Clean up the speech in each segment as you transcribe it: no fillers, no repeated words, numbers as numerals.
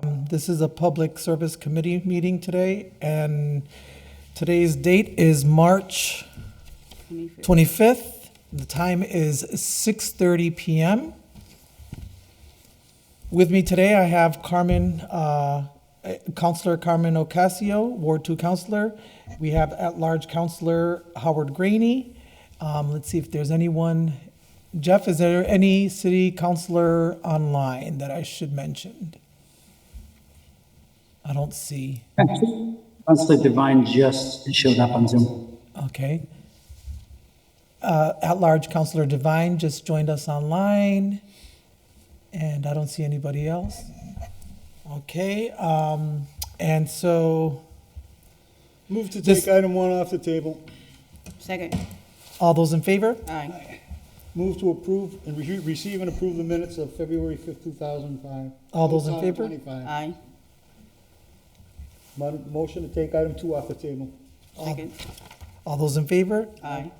This is a public service committee meeting today, and today's date is March 25th. The time is 6:30 p.m. With me today, I have Councilor Carmen Ocasio, Ward 2 Councilor. We have at-large Councilor Howard Graney. Let's see if there's anyone. Jeff, is there any city councilor online that I should mention? I don't see. Councilor Divine just showed up on Zoom. Okay. At-large Councilor Divine just joined us online, and I don't see anybody else. Okay, and so. Move to take item 1 off the table. Second. All those in favor? Aye. Move to approve and receive and approve the minutes of February 5th, 2005. All those in favor? 2025. Aye. Motion to take item 2 off the table. Second. All those in favor? Aye.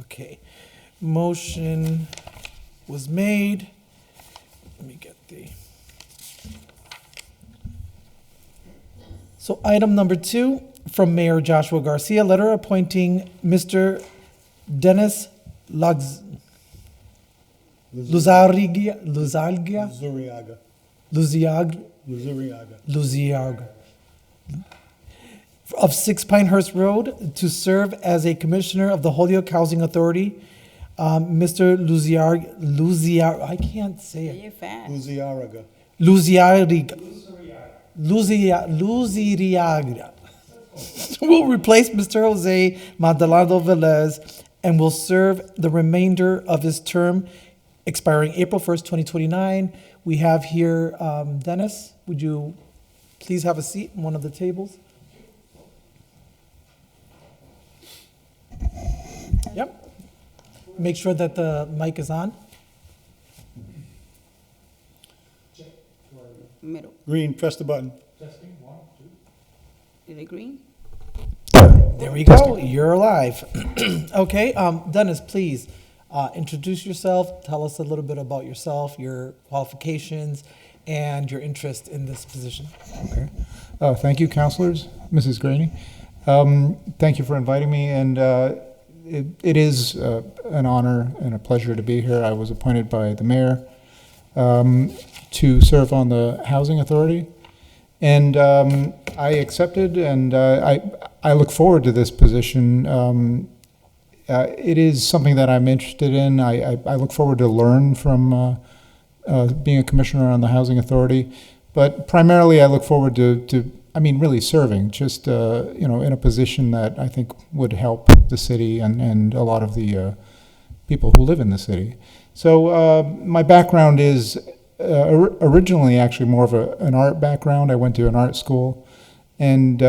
Okay. Motion was made. Let me get the. So item number 2, from Mayor Joshua Garcia, letter appointing Mr. Denis Luzuriaga of 6 Pinehurst Road to serve as a commissioner of the Holyoke Housing Authority. Mr. Luzuriaga, I can't say it. You're fast. Luzuriaga will replace Mr. Jose Maldanado-Velez and will serve the remainder of his term expiring April 1st, 2029. We have here, Dennis, would you please have a seat in one of the tables? Yep. Make sure that the mic is on. Middle. Green, press the button. Is it green? There we go. You're live. Okay, Dennis, please introduce yourself. Tell us a little bit about yourself, your qualifications, and your interest in this position. Okay. Thank you, councilors, Mrs. Graney. Thank you for inviting me, and it is an honor and a pleasure to be here. I was appointed by the mayor to serve on the Housing Authority, and I accepted, and I look forward to this position. It is something that I'm interested in. I look forward to learn from being a commissioner on the Housing Authority, but primarily I look forward to really serving, just in a position that I think would help the city and a lot of the people who live in the city. So my background is originally actually more of an art background. I went to an art school, and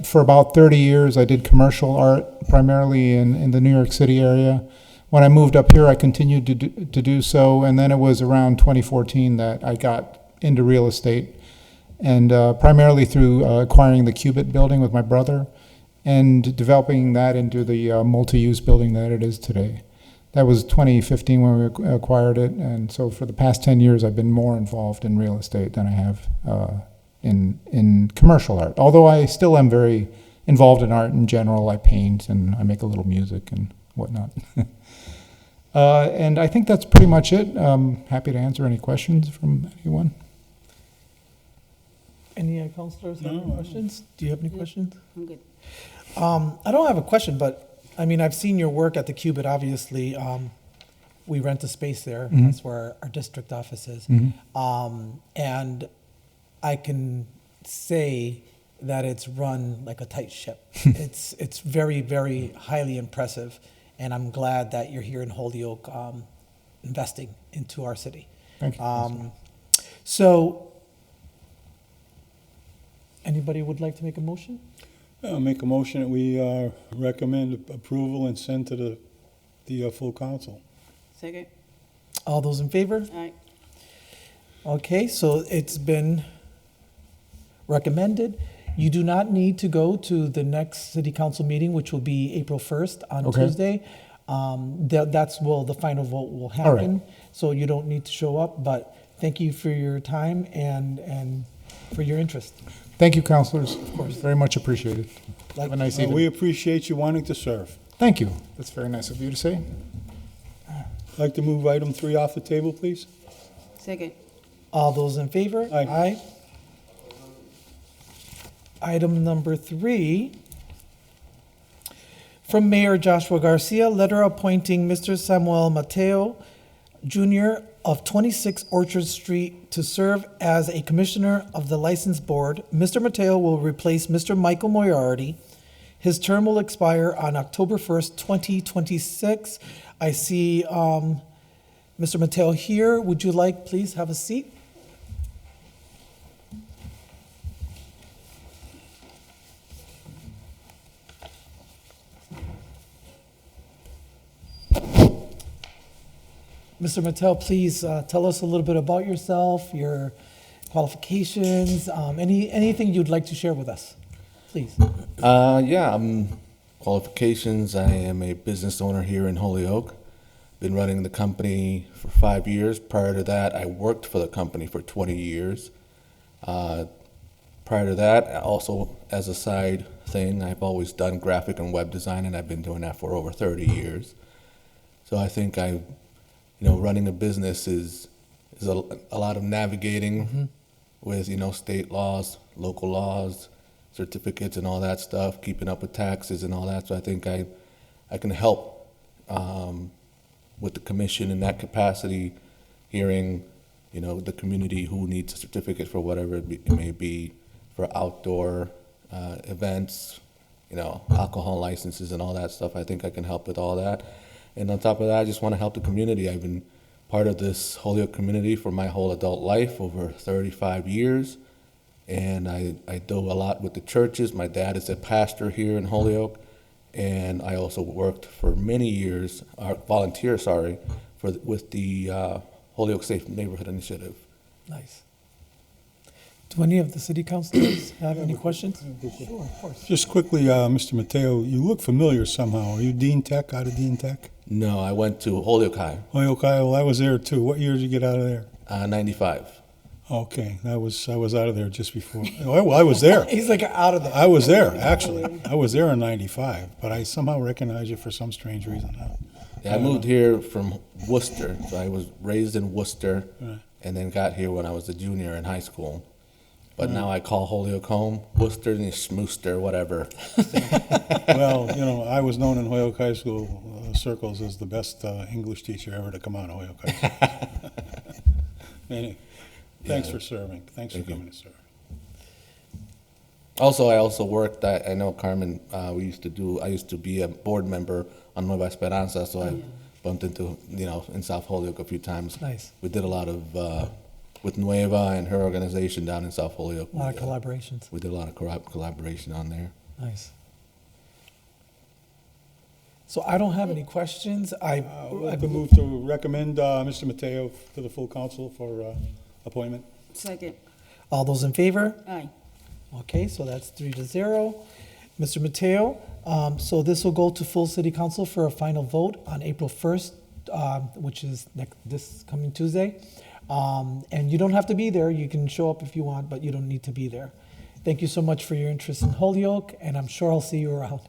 for about 30 years I did commercial art, primarily in the New York City area. When I moved up here, I continued to do so, and then it was around 2014 that I got into real estate, and primarily through acquiring the Cubit building with my brother and developing that into the multi-use building that it is today. That was 2015 when we acquired it, and so for the past 10 years I've been more involved in real estate than I have in commercial art. Although I still am very involved in art in general. I paint and I make a little music and whatnot. And I think that's pretty much it. Happy to answer any questions from anyone. Any councilors have any questions? Do you have any questions? I'm good. I don't have a question, but I've seen your work at the Cubit, obviously. We rent a space there. Mm-hmm. That's where our district office is. Mm-hmm. And I can say that it's run like a tight ship. It's very, very highly impressive. And I'm glad that you're here in Holyoke investing into our city. Thank you. So, anybody would like to make a motion? I'll make a motion that we recommend approval and send to the full council. Second. All those in favor? Aye. Okay, so it's been recommended. You do not need to go to the next city council meeting, which will be April 1st on Okay. Tuesday. The final vote will All right. happen, so you don't need to show up, but thank you for your time and for your interest. Thank you, councilors. Of course. Very much appreciated. Have a nice evening. We appreciate you wanting to serve. Thank you. That's very nice of you to say. I'd like to move item 3 off the table, please. Second. All those in favor? Aye. Item number 3, from Mayor Joshua Garcia, letter appointing Mr. Samuel Mateo Jr. of 26 Orchard Street to serve as a commissioner of the License Board. Mr. Mateo will replace Mr. Michael Moriarty. His term will expire on October 1st, 2026. I see Mr. Mateo here. Would you like, please, have a seat? Mr. Mattel, please tell us a little bit about yourself, your qualifications, anything you'd like to share with us, please. Qualifications. I am a business owner here in Holyoke. Been running the company for 5 years. Prior to that, I worked for the company for 20 years. Prior to that, also as a side thing, I've always done graphic and web design, and I've been doing that for over 30 years. So I think running a business is a lot of navigating with, state laws, local laws, certificates and all that stuff, keeping up with taxes and all that. So I think I can help with the commission in that capacity, hearing, the community who needs a certificate for whatever it may be, for outdoor events, alcohol licenses and all that stuff. I think I can help with all that. And on top of that, I just want to help the community. I've been part of this Holyoke community for my whole adult life, over 35 years. And I do a lot with the churches. My dad is a pastor here in Holyoke. And I also worked for many years, with the Holyoke Safe Neighborhood Initiative. Nice. Do any of the city councilors have any questions? Sure, of course. Just quickly, Mr. Mateo, you look familiar somehow. Are you Dean Tech, out of Dean Tech? No, I went to Holyoke High, Holyoke High, well, I was there too. What year did you get out of there? 95. Okay, I was out of there just before. Well, I was there. He's like out of there. I was there, actually. I was there in 95, but I somehow recognize you for some strange reason now. Yeah, I moved here from Worcester, so I was raised in Worcester, Right. and then got here when I was a junior in high school. But now I call Holyoke home, Worcester and Schmooster, whatever. Well, I was known in Holyoke High School circles as the best English teacher ever to come out of Holyoke High School. Anyway, thanks for serving. Thanks for coming to serve. Also, I also worked at, I know Carmen, I used to be a board member on Nueva Esperanza, so I bumped into, in South Holyoke a few times. Nice. We did a lot of, with Nueva and her organization down in South Holyoke. A lot of collaborations. We did a lot of collaboration on there. Nice. So I don't have any questions. I'd like to move to recommend Mr. Mateo to the full council for appointment. Second. All those in favor? Aye. Okay, so that's 3-0. Mr. Mateo, so this will go to full city council for a final vote on April 1st, which is this coming Tuesday. And you don't have to be there. You can show up if you want, but you don't need to be there. Thank you so much for your interest in Holyoke, and I'm sure I'll see you around.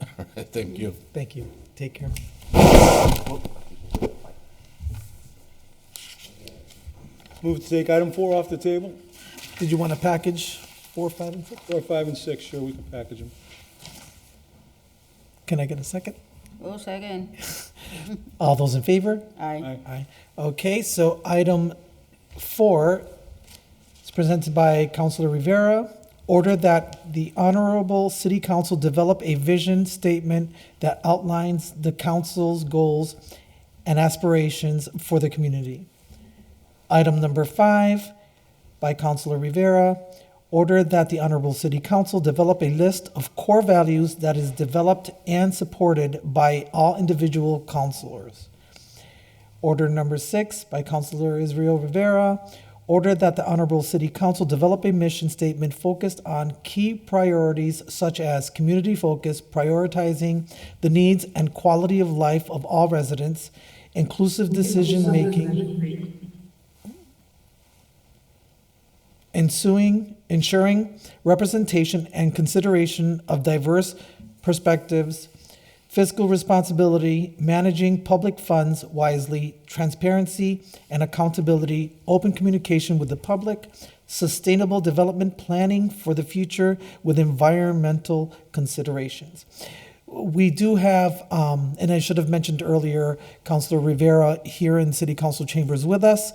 Thank you. Thank you. Take care. Move to take item 4 off the table. Did you want to package 4, 5, and 6? 4, 5, and 6, sure, we can package them. Can I get a second? Oh, second. All those in favor? Aye. Aye. Okay, so item 4 is presented by Councilor Rivera. Order that the Honorable City Council develop a vision statement that outlines the council's goals and aspirations for the community. Item number 5 by Councilor Rivera. Order that the Honorable City Council develop a list of core values that is developed and supported by all individual councilors. Order number 6 by Councilor Israel Rivera. Order that the Honorable City Council develop a mission statement focused on key priorities such as community focus, prioritizing the needs and quality of life of all residents, inclusive decision-making. ensuring representation and consideration of diverse perspectives, fiscal responsibility, managing public funds wisely, transparency and accountability, open communication with the public, sustainable development planning for the future with environmental considerations. We do have, and I should have mentioned earlier, Councilor Rivera here in City Council chambers with us.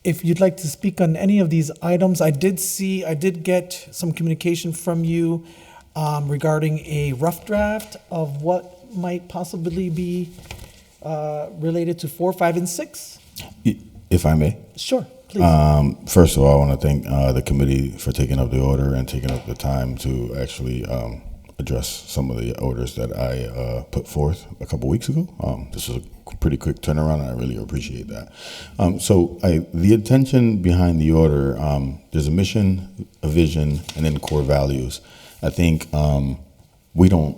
If you'd like to speak on any of these items, I did get some communication from you regarding a rough draft of what might possibly be related to 4, 5, and 6. If I may. Sure, please. First of all, I want to thank the committee for taking up the order and taking up the time to actually address some of the orders that I put forth a couple weeks ago. This was a pretty quick turnaround, and I really appreciate that. The intention behind the order, there's a mission, a vision, and then core values. I think we don't,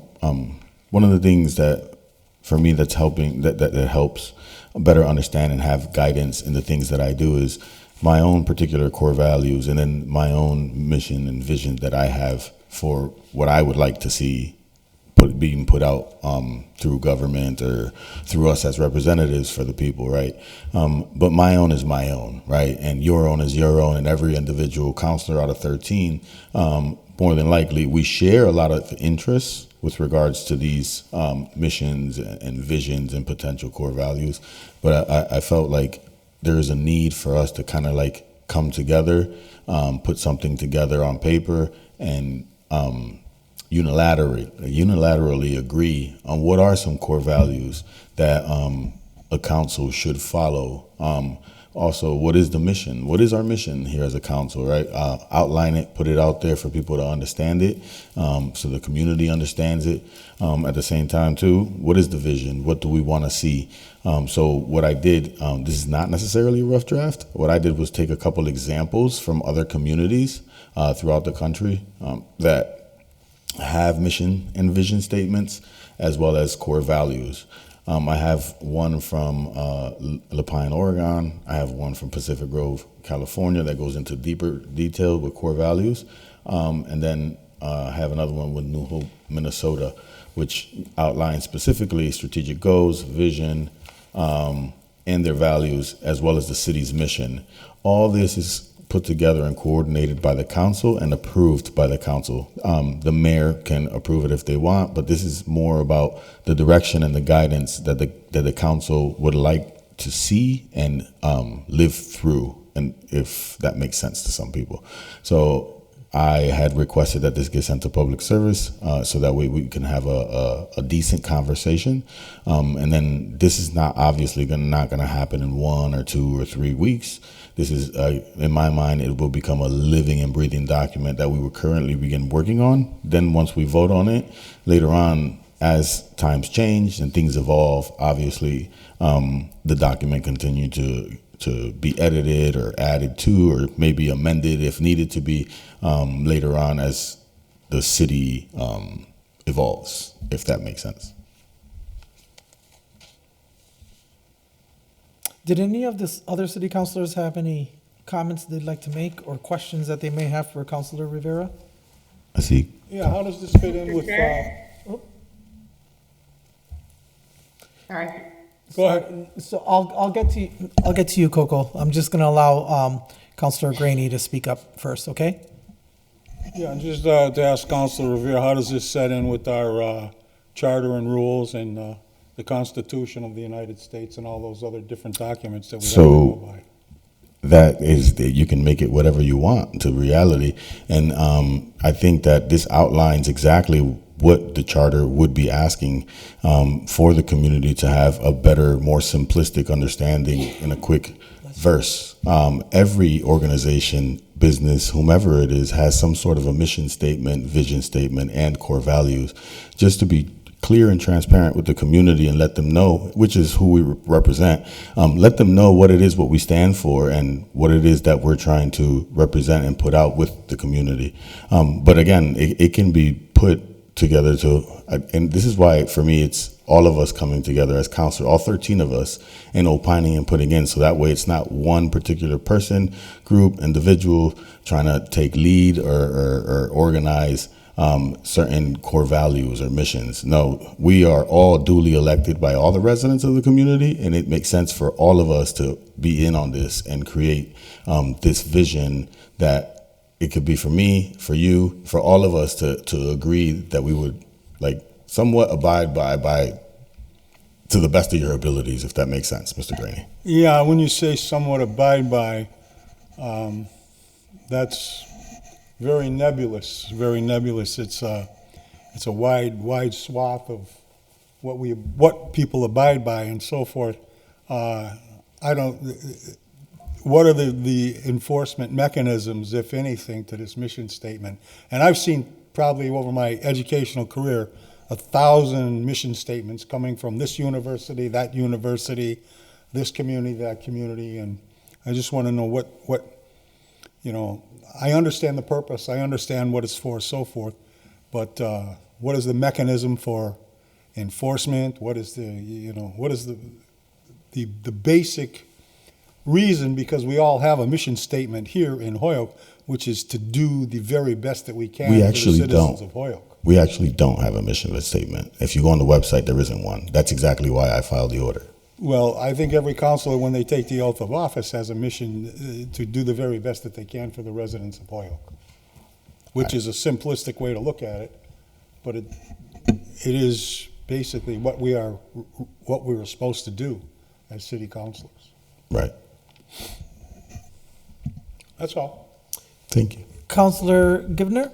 one of the things that, for me, that's helping, that helps better understand and have guidance in the things that I do is my own particular core values and then my own mission and vision that I have for what I would like to see being put out through government or through us as representatives for the people, right? But my own is my own, right? And your own is your own, and every individual counselor out of 13, more than likely, we share a lot of interests with regards to these missions and visions and potential core values. But I felt like there is a need for us to kind of like come together, put something together on paper, and unilaterally agree on what are some core values that a council should follow. Also, what is the mission? What is our mission here as a council, right? Outline it, put it out there for people to understand it, so the community understands it. At the same time, too, what is the vision? What do we want to see? So what I did, this is not necessarily a rough draft. What I did was take a couple examples from other communities throughout the country that have mission and vision statements as well as core values. I have one from La Pine, Oregon. I have one from Pacific Grove, California that goes into deeper detail with core values. And then I have another one with New Hope, Minnesota, which outlines specifically strategic goals, vision, and their values, as well as the city's mission. All this is put together and coordinated by the council and approved by the council. The mayor can approve it if they want, but this is more about the direction and the guidance that the council would like to see and live through, and if that makes sense to some people. So I had requested that this get sent to public service so that way we can have a decent conversation. And then this is not obviously not gonna happen in 1 or 2 or 3 weeks. This is, in my mind, it will become a living and breathing document that we will currently begin working on. Then once we vote on it, later on, as times change and things evolve, obviously, the document continue to be edited or added to, or maybe amended if needed to be later on as the city evolves, if that makes sense. Did any of the other city councilors have any comments they'd like to make or questions that they may have for Councilor Rivera? I see. Yeah, how does this fit in with, Sorry. go ahead. So I'll get to you, Coco. I'm just going to allow Councilor Graney to speak up first, okay? Yeah, and just to ask Councilor Rivera, how does this set in with our charter and rules and the Constitution of the United States and all those other different documents that we have to go by? That is that you can make it whatever you want to reality. And I think that this outlines exactly what the charter would be asking for the community to have a better, more simplistic understanding in a quick verse. Every organization, business, whomever it is, has some sort of a mission statement, vision statement, and core values, just to be clear and transparent with the community and let them know, which is who we represent, let them know what it is, what we stand for, and what it is that we're trying to represent and put out with the community. But again, it can be put together to, and this is why for me it's all of us coming together as council, all 13 of us, and opining and putting in. So that way it's not one particular person, group, individual trying to take lead or organize certain core values or missions. No, we are all duly elected by all the residents of the community, and it makes sense for all of us to be in on this and create this vision that it could be for me, for you, for all of us to agree that we would like somewhat abide by to the best of your abilities, if that makes sense, Mr. Graney. Yeah, when you say somewhat abide by, that's very nebulous, very nebulous. It's a wide swath of what people abide by and so forth. What are the enforcement mechanisms, if anything, to this mission statement? And I've seen probably over my educational career 1,000 mission statements coming from this university, this community, that community, and I just want to know what I understand the purpose, I understand what it's for, so forth, but what is the mechanism for enforcement? What is the basic reason? Because we all have a mission statement here in Holyoke, which is to do the very best that we can for the citizens of Holyoke. We actually don't have a mission statement. If you go on the website, there isn't one. That's exactly why I filed the order. Well, I think every councilor, when they take the oath of office, has a mission to do the very best that they can for the residents of Holyoke, which is a simplistic way to look at it, but it is basically what we were supposed to do as city councilors. Right. That's all. Thank you. Councilor Givner?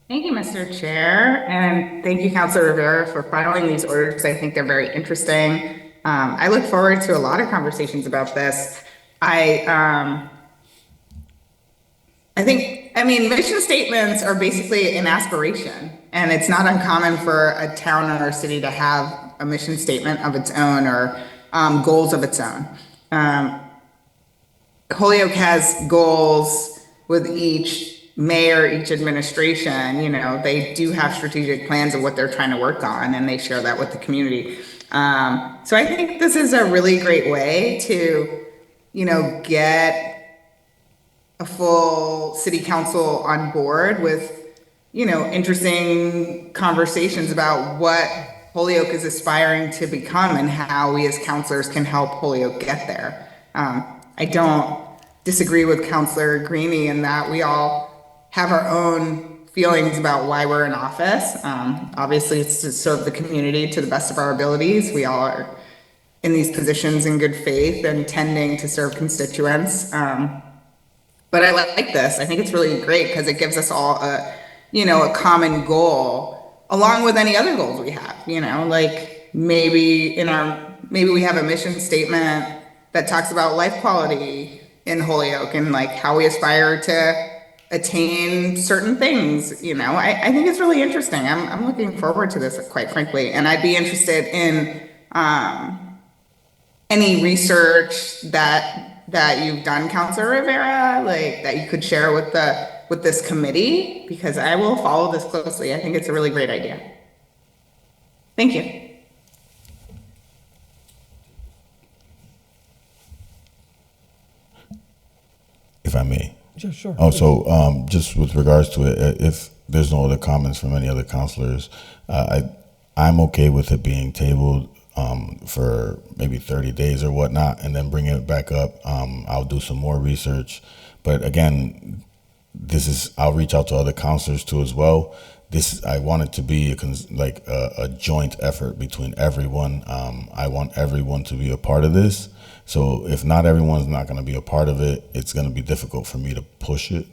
Thank you, Mr. Chair, and thank you, Councilor Rivera, for filing these orders. I think they're very interesting. I look forward to a lot of conversations about this. I mean, mission statements are basically an aspiration, and it's not uncommon for a town or a city to have a mission statement of its own or goals of its own. Holyoke has goals with each mayor, each administration. They do have strategic plans of what they're trying to work on, and they share that with the community. So I think this is a really great way to, get a full city council on board with, interesting conversations about what Holyoke is aspiring to become and how we as councilors can help Holyoke get there. I don't disagree with Councilor Greeny in that we all have our own feelings about why we're in office. Obviously, it's to serve the community to the best of our abilities. We all are in these positions in good faith and tending to serve constituents. But I like this. I think it's really great because it gives us all a common goal, along with any other goals we have. Like maybe we have a mission statement that talks about life quality in Holyoke and like how we aspire to attain certain things. I think it's really interesting. I'm looking forward to this, quite frankly, and I'd be interested in any research that you've done, Councilor Rivera, like that you could share with this committee, because I will follow this closely. I think it's a really great idea. Thank you. If I may. Yeah, sure. Also, just with regards to it, if there's no other comments from any other councilors, I'm okay with it being tabled for maybe 30 days or whatnot, and then bring it back up. I'll do some more research. But again, I'll reach out to other councilors too as well. I want it to be a joint effort between everyone. I want everyone to be a part of this. So if not everyone's not going to be a part of it, it's going to be difficult for me to push it.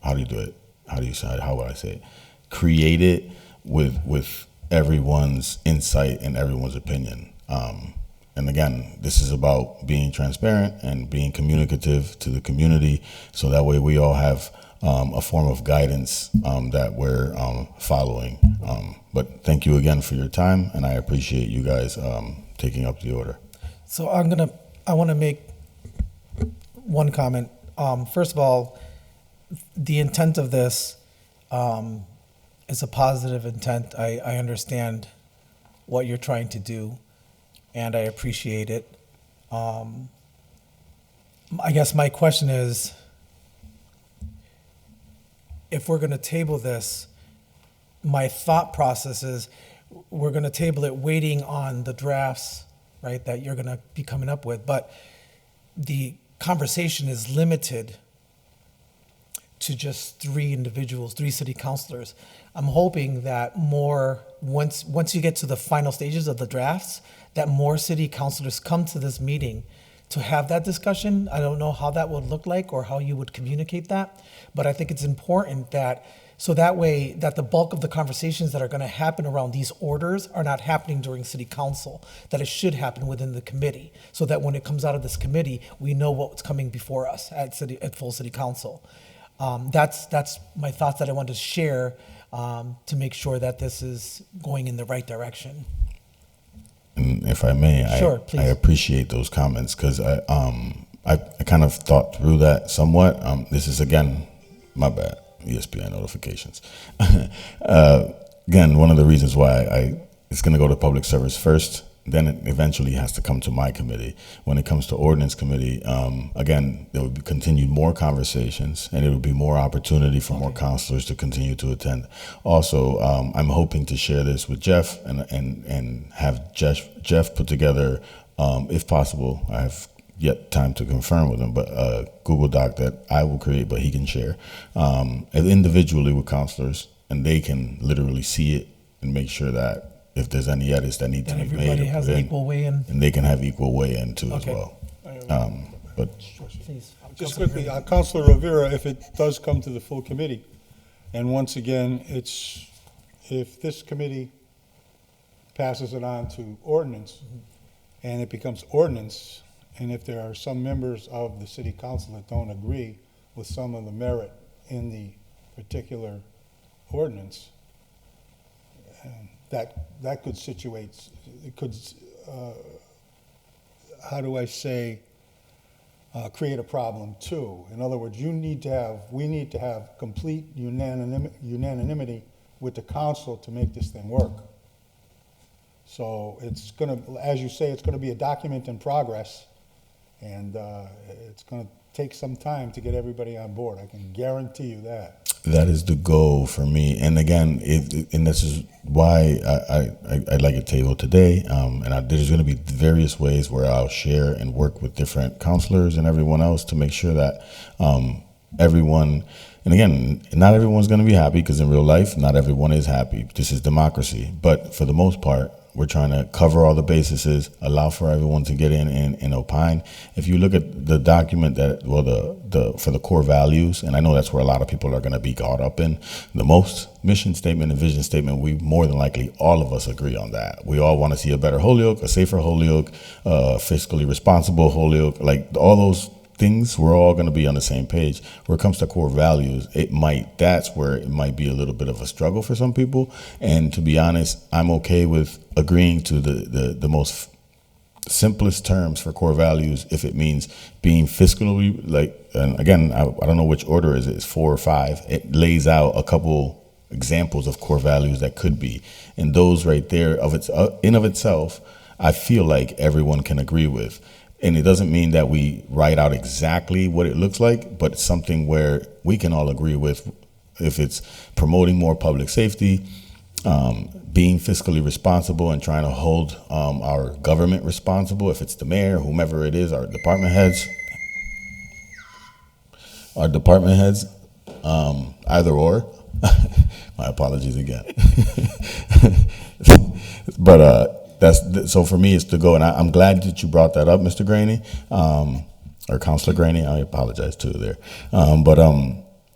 How do you do it? How would I say it? Create it with everyone's insight and everyone's opinion. And again, this is about being transparent and being communicative to the community, so that way we all have a form of guidance that we're following. But thank you again for your time, and I appreciate you guys taking up the order. So I want to make one comment. First of all, the intent of this it's a positive intent. I understand what you're trying to do, and I appreciate it. I guess my question is, if we're going to table this, my thought process is we're going to table it waiting on the drafts, right, that you're going to be coming up with. But the conversation is limited to just 3 individuals, 3 city councilors. I'm hoping that more, once you get to the final stages of the drafts, that more city councilors come to this meeting to have that discussion. I don't know how that would look like or how you would communicate that, but I think it's important that, so that way that the bulk of the conversations that are going to happen around these orders are not happening during city council, that it should happen within the committee, so that when it comes out of this committee, we know what's coming before us at full city council. That's my thoughts that I wanted to share to make sure that this is going in the right direction. And if I may, Sure, please. I appreciate those comments because I kind of thought through that somewhat. This is, again, my bad, ESPN notifications. Again, one of the reasons why it's going to go to public service first, then it eventually has to come to my committee. When it comes to ordinance committee, again, there will be continued more conversations, and it will be more opportunity for more councilors to continue to attend. Also, I'm hoping to share this with Jeff and have Jeff put together, if possible. I have yet time to confirm with him, but a Google Doc that I will create, but he can share individually with councilors, and they can literally see it and make sure that if there's any edits that need to be made, Everybody has an equal weigh in. and they can have equal weigh in too as Okay. well. But Please. Just quickly, Councilor Rivera, if it does come to the full committee, and once again, if this committee passes it on to ordinance, and it becomes ordinance, and if there are some members of the city council that don't agree with some of the merit in the particular ordinance, that could situate, it could, how do I say, create a problem too. In other words, we need to have complete unanimity with the council to make this thing work. So it's gonna, as you say, it's gonna be a document in progress, and it's gonna take some time to get everybody on board. I can guarantee you that. that is the goal for me. And again, and this is why I'd like a table today. There's going to be various ways where I'll share and work with different counselors and everyone else to make sure that everyone, and again, not everyone's going to be happy, because in real life, not everyone is happy. This is democracy. But for the most part, we're trying to cover all the bases, allow for everyone to get in and opine. If you look at the document that, well, for the core values, and I know that's where a lot of people are going to be caught up in the most, mission statement and vision statement, we more than likely, all of us agree on that. We all want to see a better Holyoke, a safer Holyoke, fiscally responsible Holyoke, like all those things, we're all going to be on the same page. Where it comes to core values, that's where it might be a little bit of a struggle for some people. And to be honest, I'm okay with agreeing to the most simplest terms for core values if it means being fiscally, and again, I don't know which order is it, it's 4 or 5. It lays out a couple examples of core values that could be, and those right there in of itself, I feel like everyone can agree with. And it doesn't mean that we write out exactly what it looks like, but it's something where we can all agree with. If it's promoting more public safety, being fiscally responsible and trying to hold our government responsible, if it's the mayor, whomever it is, our department heads, either or. My apologies again. But so for me, it's to go, and I'm glad that you brought that up, Mr. Graney, or Councilor Graney. I apologize too there,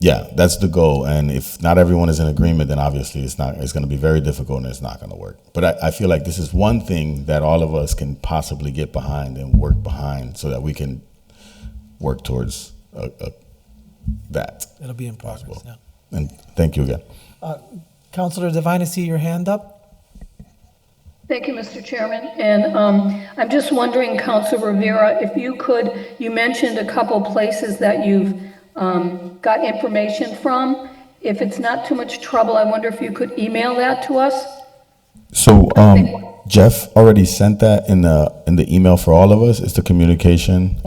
yeah, that's the goal. And if not everyone is in agreement, then obviously it's going to be very difficult and it's not going to work. But I feel like this is one thing that all of us can possibly get behind and work behind, so that we can work towards that. It'll be in progress. Yeah. And thank you again. Councilor Devine, I see your hand up. Thank you, Mr. Chairman. And I'm just wondering, Councilor Rivera, if you mentioned a couple places that you've got information from. If it's not too much trouble, I wonder if you could email that to us? So, Jeff already sent that in the email for all of us. It's the communication.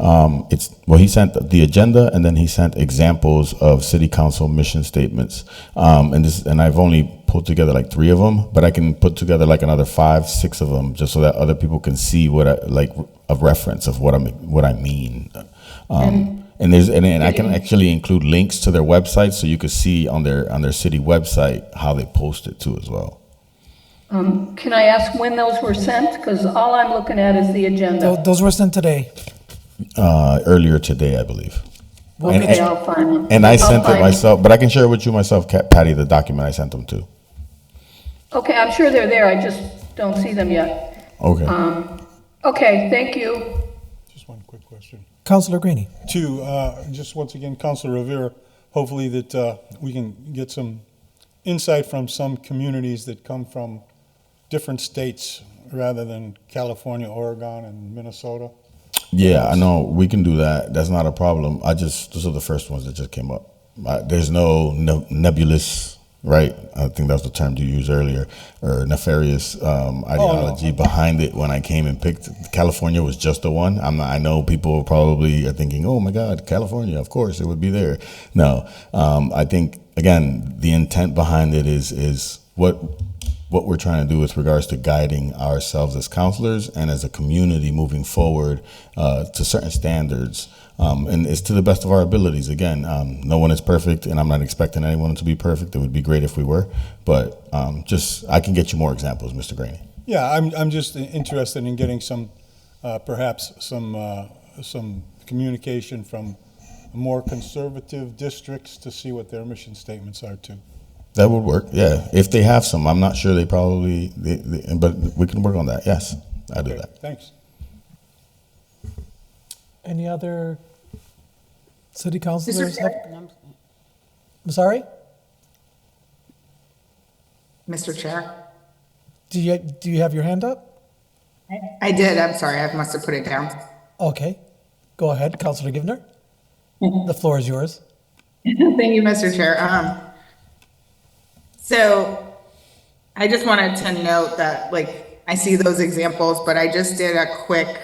He sent the agenda, and then he sent examples of city council mission statements. And I've only pulled together like 3 of them, but I can put together like another 5, 6 of them, just so that other people can see what a reference of what I mean. And I can actually include links to their website, so you could see on their city website how they post it too as well. Can I ask when those were sent? Because all I'm looking at is the agenda. Those were sent today. Earlier today, I believe. Okay, I'll find them. And I I'll sent it find them. myself, but I can share with you myself, Patty, the document I sent them to. Okay, I'm sure they're there, I just don't see them yet. Okay. Okay, thank you. Just one quick question. Councilor Greenie. Just once again, Councilor Rivera, hopefully that we can get some insight from some communities that come from different states rather than California, Oregon, and Minnesota. Yeah, I know. We can do that. That's not a problem. Those are the first ones that just came up. There's no nebulous, right? I think that was the term you used earlier, or nefarious ideology behind it. When I came and picked California was just the one. I know people probably are thinking, oh my God, California, of course it would be there. No, I think, again, the intent behind it is what we're trying to do with regards to guiding ourselves as counselors and as a community moving forward to certain standards. And it's to the best of our abilities. Again, no one is perfect, and I'm not expecting anyone to be perfect. It would be great if we were, but I can get you more examples, Mr. Graney. Yeah, I'm just interested in getting some, perhaps some communication from more conservative districts to see what their mission statements are too. That would work, yeah. If they have some, I'm not sure they probably, but we can work on that. Yes, I'll do Okay, that. thanks. Any other city councilors? Chair? I'm sorry? Mr. Chair? Do you have your hand up? I did, I'm sorry, I must have put it down. Okay. Go ahead, Councilor Givner. The floor is yours. Thank you, Mr. Chair. So I just wanted to note that, I see those examples, but I just did a quick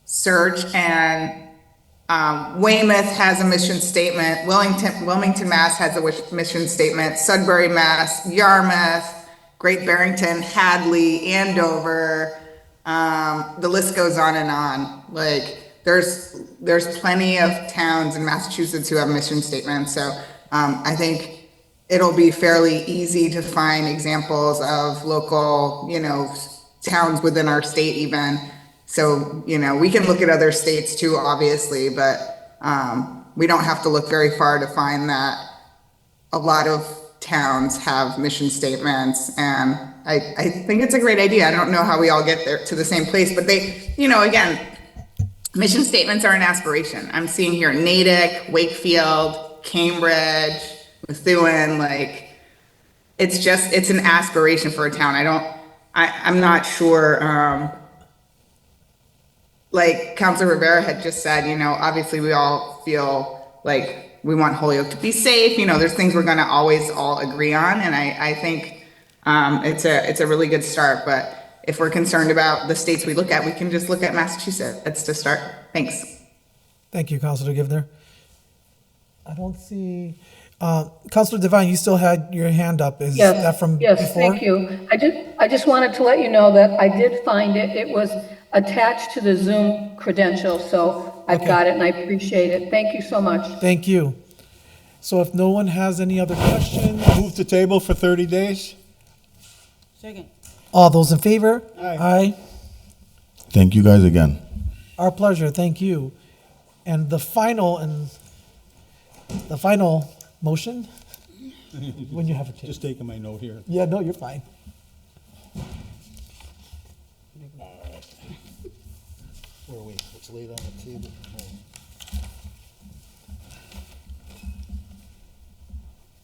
search, and Weymouth has a mission statement, Wilmington, Mass has a mission statement, Sudbury, Mass, Yarmouth, Great Barrington, Hadley, Andover, the list goes on and on. There's plenty of towns in Massachusetts who have mission statements, so I think it'll be fairly easy to find examples of local, towns within our state even. So, we can look at other states too, obviously, but we don't have to look very far to find that a lot of towns have mission statements. And I think it's a great idea. I don't know how we all get there to the same place, but they, again, mission statements are an aspiration. I'm seeing here Natick, Wakefield, Cambridge, Methuen, it's an aspiration for a town. I'm not sure, Councilor Rivera had just said, obviously we all feel like we want Holyoke to be safe. There's things we're gonna always all agree on. And I think it's a really good start, but if we're concerned about the states we look at, we can just look at Massachusetts. That's to start. Thanks. Thank you, Councilor Givner. I don't see, Councilor Devine, you still had your hand up. Is that from before? Yes, thank you. I just wanted to let you know that I did find it. It was attached to the Zoom credential, so I've got it and I appreciate it. Thank you so much. Thank you. So if no one has any other questions, Move the table for 30 days? Second. all those in favor? Aye. Thank you guys again. Our pleasure, thank you. And the final motion, when you have a chance. Just taking my note here. Yeah, no, you're fine. Where are we? It's laid on the table.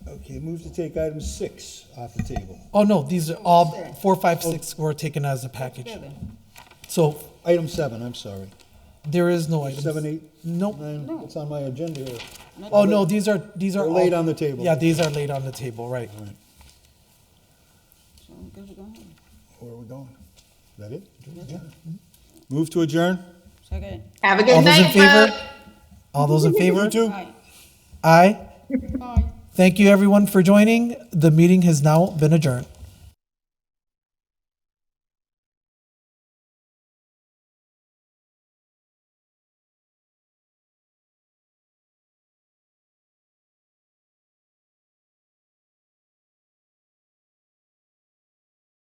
Okay, move to take item 6 off the table. Oh, no, these are all 4, 5, 6 were taken as a package. Seven. So, Item 7, I'm sorry. There is no items. 7, 8, Nope. 9, it's on my agenda here. Oh, no, these are They're all- laid on the table. Yeah, these are laid on the table, right. So I guess we're going home. Where are we going? Is that it? Yeah. Move to adjourn? Second. Have a All good those in night, favor? folks. All those in favor? You too? Aye. Aye. Aye. Thank you, everyone, for joining. The meeting has now been adjourned.